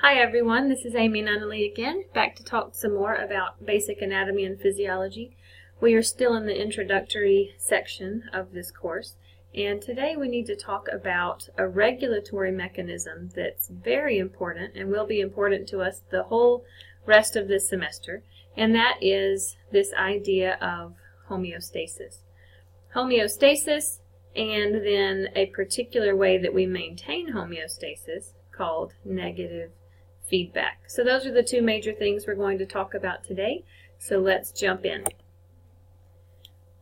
Hi everyone, this is Amy Nunnally again, back to talk some more about basic anatomy and physiology. We are still in the introductory section of this course, and today we need to talk about a regulatory mechanism that's very important and will be important to us the whole rest of this semester, and that is this idea of homeostasis. Homeostasis, and then a particular way that we maintain homeostasis called negative feedback. So those are the two major things we're going to talk about today. So let's jump in.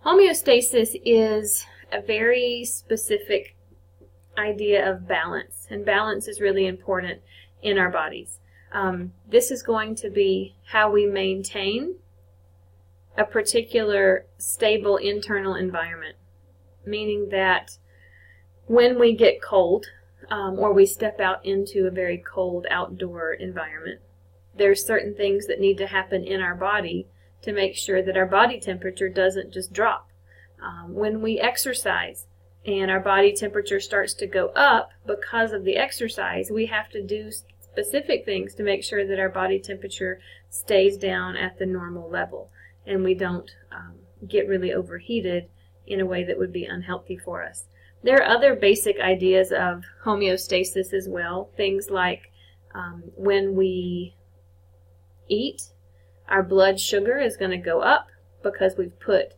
Homeostasis is a very specific idea of balance, and balance is really important in our bodies. This is going to be how we maintain a particular stable internal environment, meaning that when we get cold, or we step out into a very cold outdoor environment, there's certain things that need to happen in our body to make sure that our body temperature doesn't just drop. When we exercise and our body temperature starts to go up because of the exercise, we have to do specific things to make sure that our body temperature stays down at the normal level and we don't get really overheated in a way that would be unhealthy for us. There are other basic ideas of homeostasis as well. Things like when we eat, our blood sugar is going to go up because we've put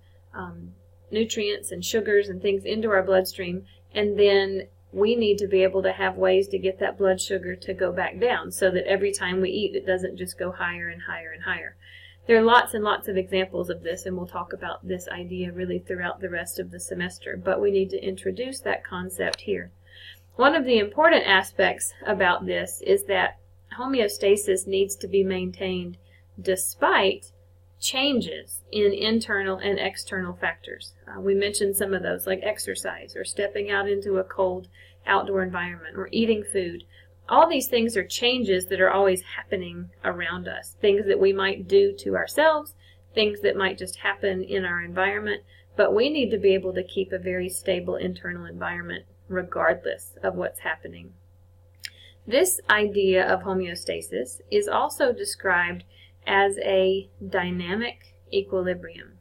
nutrients and sugars and things into our bloodstream, and then we need to be able to have ways to get that blood sugar to go back down so that every time we eat it doesn't just go higher and higher and higher. There are lots and lots of examples of this, and we'll talk about this idea really throughout the rest of the semester, but we need to introduce that concept here. One of the important aspects about this is that homeostasis needs to be maintained despite changes in internal and external factors. We mentioned some of those, like exercise or stepping out into a cold outdoor environment or eating food. All these things are changes that are always happening around us, things that we might do to ourselves, things that might just happen in our environment, but we need to be able to keep a very stable internal environment regardless of what's happening. This idea of homeostasis is also described as a dynamic equilibrium.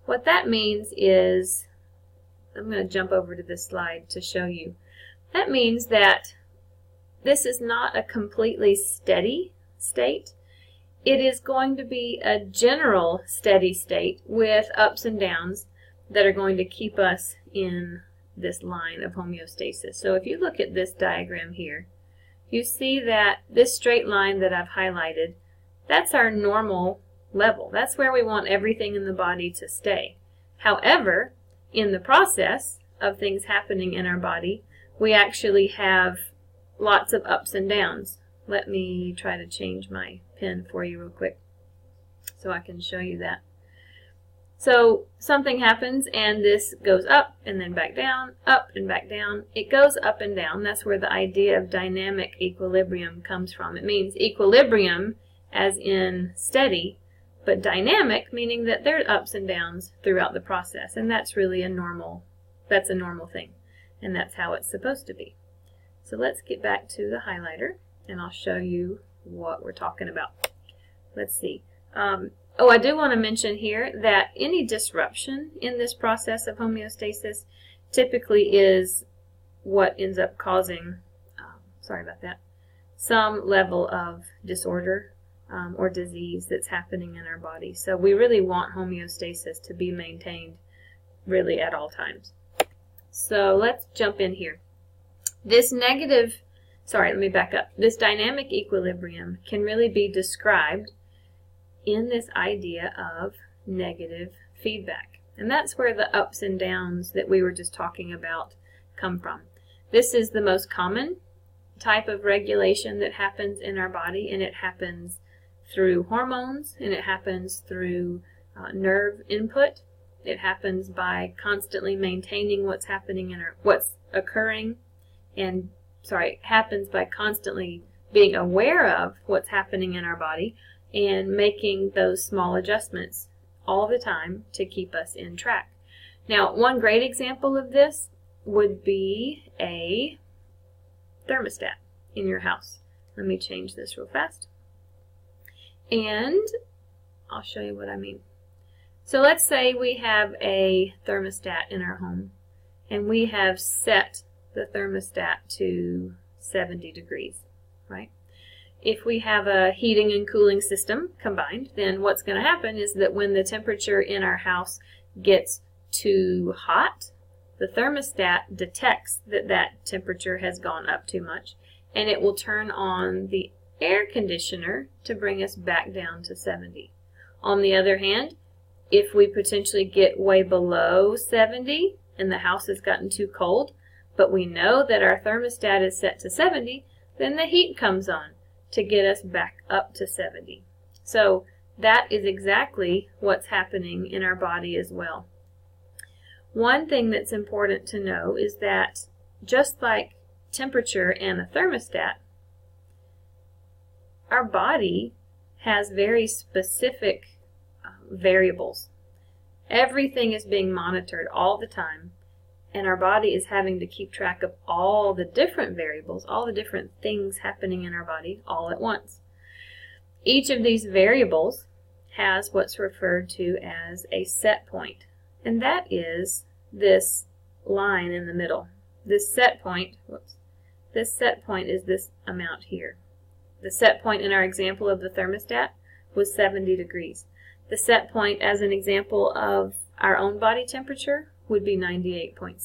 What that means is, I'm going to jump over to this slide to show you. That means that this is not a completely steady state. It is going to be a general steady state with ups and downs that are going to keep us in this line of homeostasis. So if you look at this diagram here, you see that this straight line that I've highlighted, that's our normal level. That's where we want everything in the body to stay. However, in the process of things happening in our body, we actually have lots of ups and downs. Let me try to change my pen for you real quick so I can show you that. So something happens and this goes up and then back down, up and back down. It goes up and down. That's where the idea of dynamic equilibrium comes from. It means equilibrium as in steady, but dynamic meaning that there are ups and downs throughout the process, and that's really a normal thing, and that's how it's supposed to be. So let's get back to the highlighter, and I'll show you what we're talking about. Let's see. I do want to mention here that any disruption in this process of homeostasis typically is what ends up causing, some level of disorder or disease that's happening in our body. So we really want homeostasis to be maintained really at all times. So let's jump in here. This dynamic equilibrium can really be described in this idea of negative feedback. And that's where the ups and downs that we were just talking about come from. This is the most common type of regulation that happens in our body, and it happens through hormones, and it happens through nerve input. It happens by constantly maintaining what's occurring, and happens by constantly being aware of what's happening in our body and making those small adjustments all the time to keep us in track. Now, one great example of this would be a thermostat in your house. Let me change this real fast. And I'll show you what I mean. So let's say we have a thermostat in our home, and we have set the thermostat to 70 degrees, right? If we have a heating and cooling system combined, then what's going to happen is that when the temperature in our house gets too hot, the thermostat detects that that temperature has gone up too much, and it will turn on the air conditioner to bring us back down to 70. On the other hand, if we potentially get way below 70 and the house has gotten too cold, but we know that our thermostat is set to 70, then the heat comes on to get us back up to 70. So that is exactly what's happening in our body as well. One thing that's important to know is that just like temperature and a thermostat, our body has very specific variables. Everything is being monitored all the time, and our body is having to keep track of all the different variables, all the different things happening in our body all at once. Each of these variables has what's referred to as a set point, and that is this line in the middle. This set point is this amount here. The set point in our example of the thermostat was 70 degrees. The set point as an example of our own body temperature would be 98.6.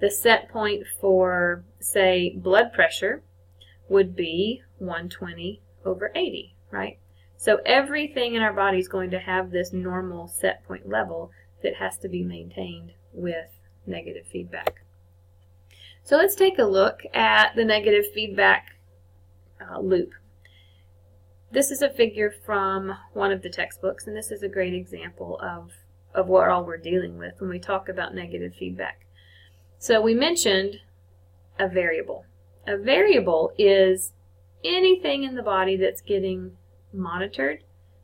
The set point for, say, blood pressure would be 120/80, right? So everything in our body is going to have this normal set point level that has to be maintained with negative feedback. So let's take a look at the negative feedback loop. This is a figure from one of the textbooks, and this is a great example of what all we're dealing with when we talk about negative feedback. So we mentioned a variable. A variable is anything in the body that's getting monitored,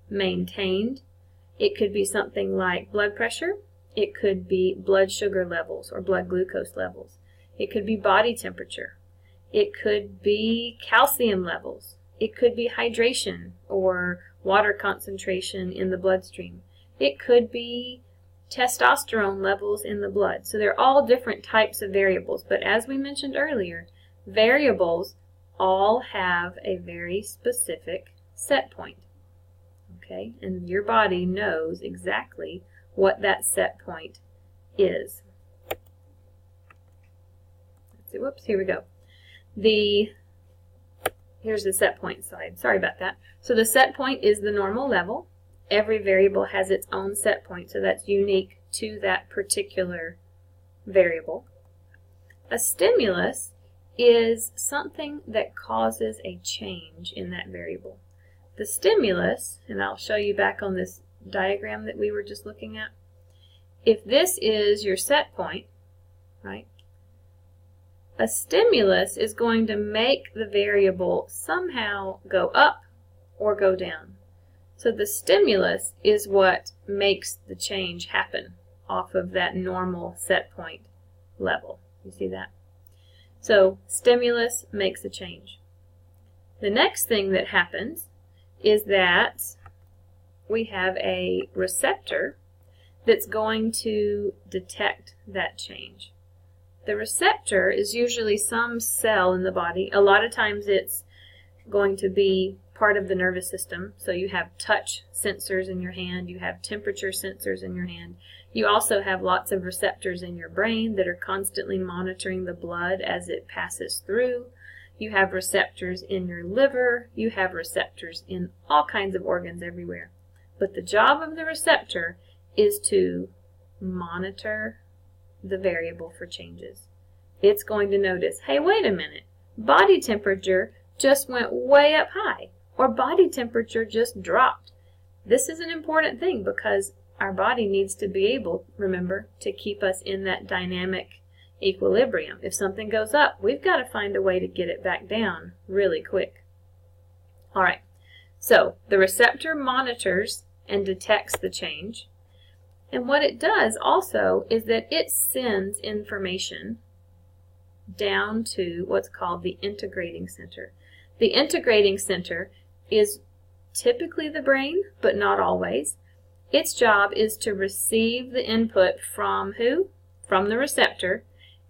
maintained. It could be something like blood pressure. It could be blood sugar levels or blood glucose levels. It could be body temperature. It could be calcium levels. It could be hydration or water concentration in the bloodstream. It could be testosterone levels in the blood. So they're all different types of variables. But as we mentioned earlier, variables all have a very specific set point. Okay? And your body knows exactly what that set point is. Let's see, whoops, here we go. Here's the set point slide. Sorry about that. So the set point is the normal level. Every variable has its own set point, so that's unique to that particular variable. A stimulus is something that causes a change in that variable. The stimulus, and I'll show you back on this diagram that we were just looking at, if this is your set point, right, a stimulus is going to make the variable somehow go up or go down. So the stimulus is what makes the change happen off of that normal set point level. You see that? So stimulus makes a change. The next thing that happens is that we have a receptor that's going to detect that change. The receptor is usually some cell in the body. A lot of times it's going to be part of the nervous system. So you have touch sensors in your hand, you have temperature sensors in your hand. You also have lots of receptors in your brain that are constantly monitoring the blood as it passes through. You have receptors in your liver. You have receptors in all kinds of organs everywhere. But the job of the receptor is to monitor the variable for changes. It's going to notice, hey, wait a minute, body temperature just went way up high, or body temperature just dropped. This is an important thing because our body needs to be able, remember, to keep us in that dynamic equilibrium. If something goes up, we've got to find a way to get it back down really quick. All right, so the receptor monitors and detects the change. And what it does also is that it sends information down to what's called the integrating center. The integrating center is typically the brain, but not always. Its job is to receive the input from who? From the receptor,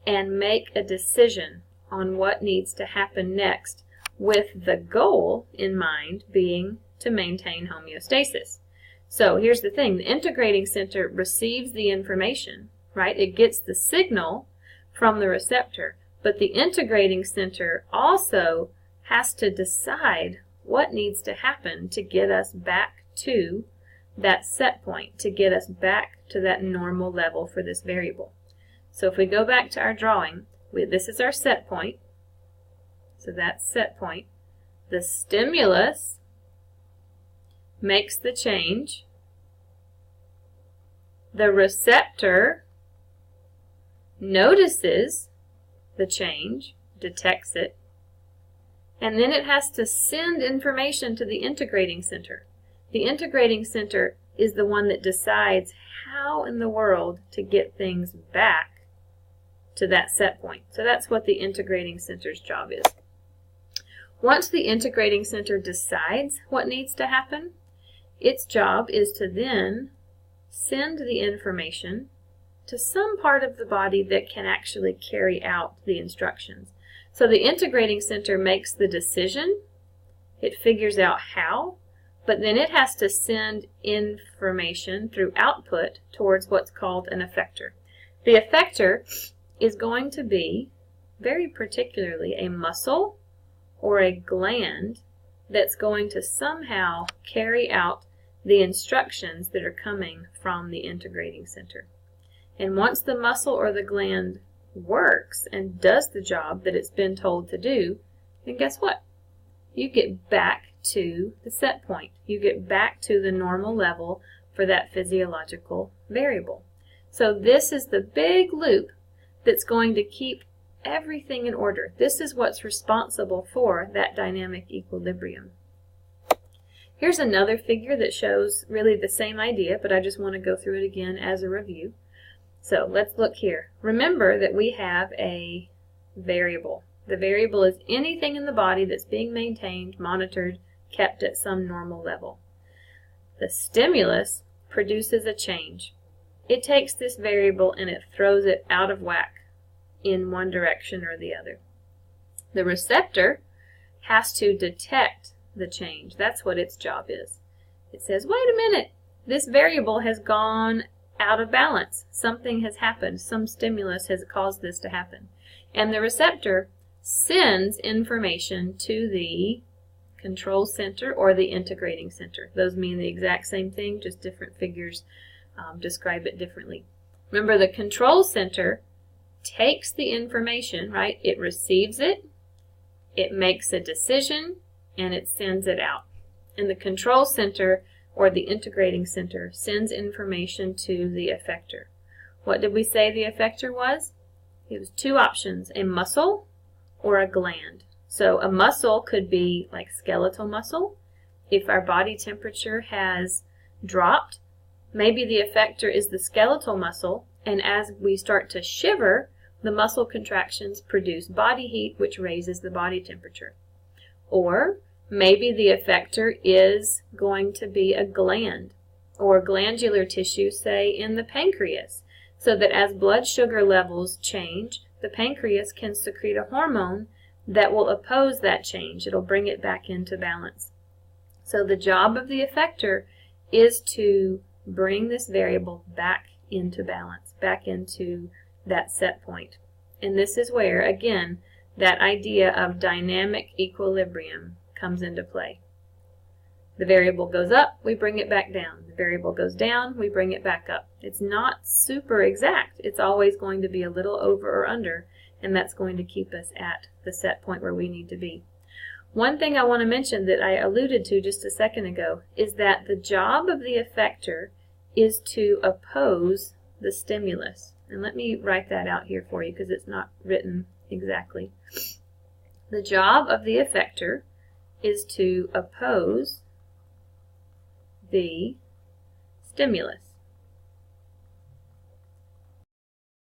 and make a decision on what needs to happen next, with the goal in mind being to maintain homeostasis. So here's the thing, the integrating center receives the information, right? It gets the signal from the receptor, but the integrating center also has to decide what needs to happen to get us back to that set point, to get us back to that normal level for this variable. So if we go back to our drawing, this is our set point. So that's set point. The stimulus makes the change. The receptor notices the change, detects it, and then it has to send information to the integrating center. The integrating center is the one that decides how in the world to get things back to that set point. So that's what the integrating center's job is. Once the integrating center decides what needs to happen, its job is to then send the information to some part of the body that can actually carry out the instructions. So the integrating center makes the decision, it figures out how, but then it has to send information through output towards what's called an effector. The effector is going to be very particularly a muscle or a gland that's going to somehow carry out the instructions that are coming from the integrating center. And once the muscle or the gland works and does the job that it's been told to do, then guess what? You get back to the set point. You get back to the normal level for that physiological variable. So this is the big loop that's going to keep everything in order. This is what's responsible for that dynamic equilibrium. Here's another figure that shows really the same idea, but I just want to go through it again as a review. So let's look here. Remember that we have a variable. The variable is anything in the body that's being maintained, monitored, kept at some normal level. The stimulus produces a change. It takes this variable and it throws it out of whack in one direction or the other. The receptor has to detect the change. That's what its job is. It says, wait a minute, this variable has gone out of balance. Something has happened. Some stimulus has caused this to happen. And the receptor sends information to the control center or the integrating center. Those mean the exact same thing, just different figures describe it differently. Remember, the control center takes the information, right? It receives it, it makes a decision, and it sends it out. And the control center or the integrating center sends information to the effector. What did we say the effector was? It was two options, a muscle or a gland. So a muscle could be like skeletal muscle. If our body temperature has dropped, maybe the effector is the skeletal muscle, and as we start to shiver, the muscle contractions produce body heat, which raises the body temperature. Or maybe the effector is going to be a gland or glandular tissue, say in the pancreas, so that as blood sugar levels change, the pancreas can secrete a hormone that will oppose that change. It'll bring it back into balance. So the job of the effector is to bring this variable back into balance, back into that set point. And this is where, again, that idea of dynamic equilibrium comes into play. The variable goes up, we bring it back down. The variable goes down, we bring it back up. It's not super exact. It's always going to be a little over or under, and that's going to keep us at the set point where we need to be. One thing I want to mention that I alluded to just a second ago is that the job of the effector is to oppose the stimulus. And let me write that out here for you because it's not written exactly. The job of the effector is to oppose the stimulus.